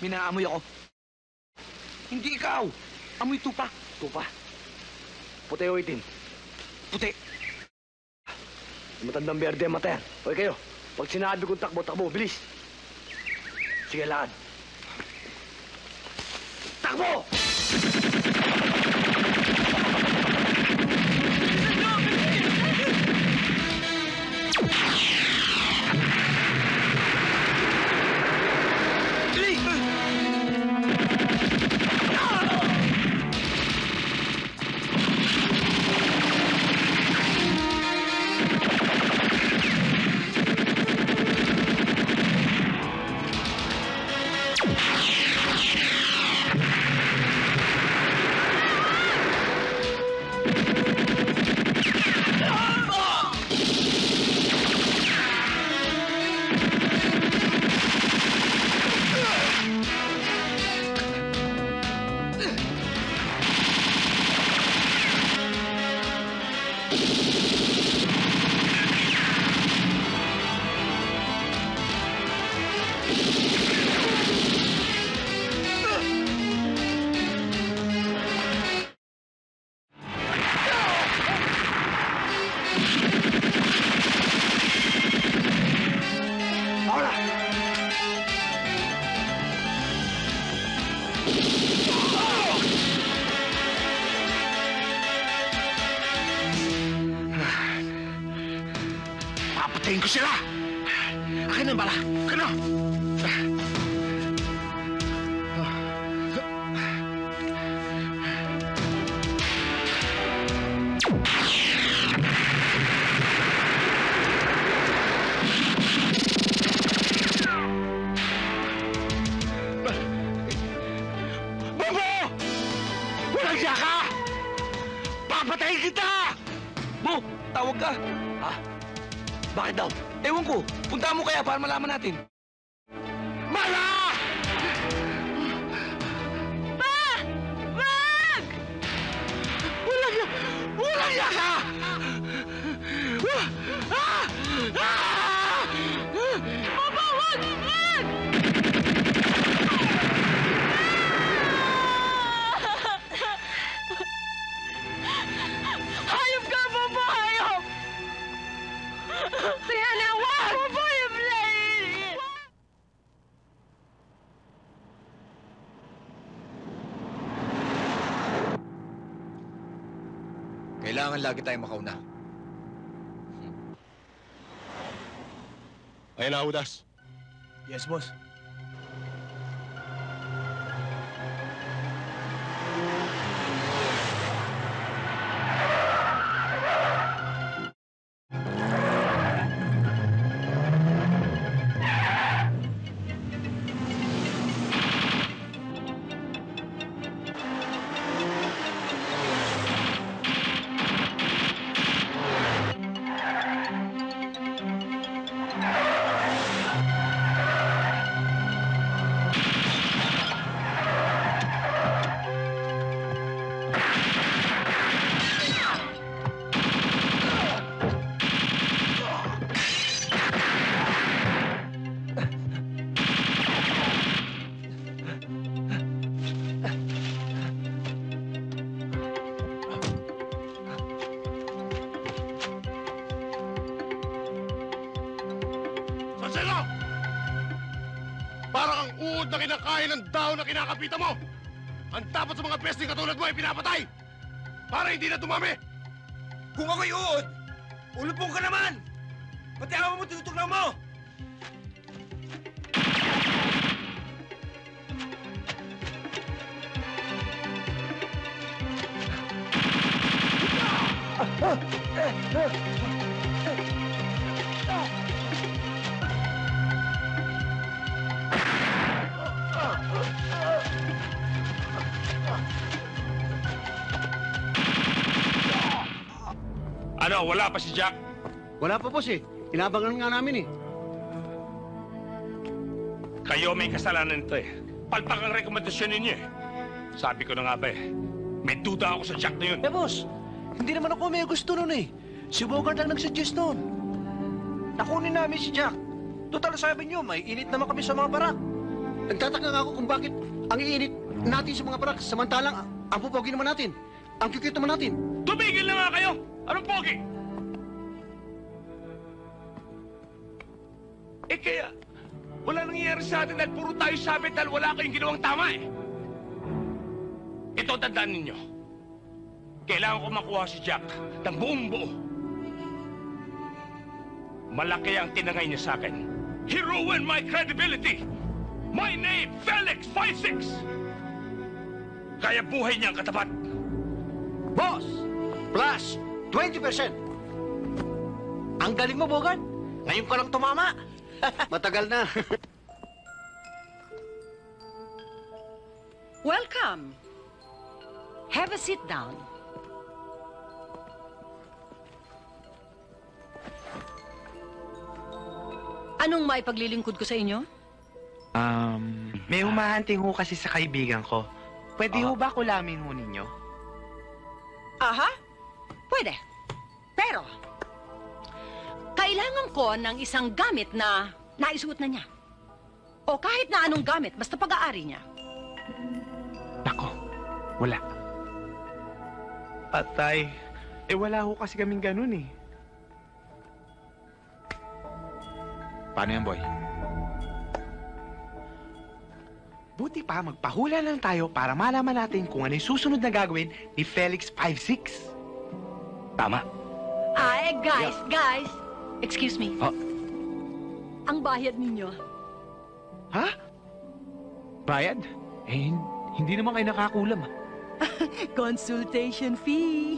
Minaamoy ako. Hindi ikaw. Amoy tupa. Tupa. Puti o itim? Puti. Matandang berde ang mata yan. Hoy kayo, pag sinabi kong takbo, takbo, bilis. Sige, lakad. Takbo! Papatayin ko sila! Akin na bala! Akin na! Bobo! Walang siya ka! Papatayin kita! Bo, tawag ka! Ha? Bakit daw? Ewan ko. Punta mo kaya para malaman natin. Mala! Pa! Wag! Walang ya! Walang ya ka! Ah! Ah! Papa, wag! Wag! Hayop ka, Papa! Hayop! Kaya na, wag! Papa, yung blade! Kailangan lagi tayong makauna. Ayun na, Udas. Yes, boss. Marcelo! Parang ang uod na kinakain ng dahon na kinakapita mo! Ang dapat sa mga pesting katulad mo ay pinapatay! Para hindi na dumami! Kung ako'y uod, ulupong ka naman! Pati awa mo, tinutugnaw mo! Ano, wala pa si Jack? Wala pa, boss eh. Inabangan nga namin eh. Kayo may kasalanan nito eh. Palpak ang rekomendasyon ninyo eh. Sabi ko na nga ba eh. May duda ako sa Jack na yun. Eh, boss, hindi naman ako may gusto nun eh. Si Bogart lang nagsuggest nun. Nakunin namin si Jack. Total, sabi niyo, may init naman kami sa mga barak. Nagtataka nga ako kung bakit ang iinit natin sa mga barak, samantalang ang pupogi naman natin. Ang cute naman natin. Tumigil na nga kayo! Anong pogi? Eh kaya, wala nangyayari sa atin dahil puro tayo sabit dahil wala kayong ginawang tama eh. Ito, tandaan ninyo. Kailangan ko makuha si Jack ng buong buo. Malaki ang tinangay niya sa akin. He ruined my credibility. My name, Felix 56. Kaya buhay niya ang katapat. Boss! Plus 20%! Ang galing mo, Bogart! Ngayon ka lang tumama! Matagal na. Welcome. Have a seat down. Anong maipaglilingkod ko sa inyo? May humahanting ho kasi sa kaibigan ko. Pwede ho ba kulamin ho ninyo? Aha, pwede. Pero, kailangan ko ng isang gamit na naisuot na niya. O kahit na anong gamit, basta pag-aari niya. Nako, wala. Patay. Wala ho kasi kaming ganun eh. Paano yan, boy? Buti pa, magpahula lang tayo para malaman natin kung ano yung susunod na gagawin ni Felix 56. Tama. Ay, guys. Excuse me. Ah. Ang bayad ninyo. Ha? Bayad? Hindi naman kayo nakakulam ah. Consultation fee.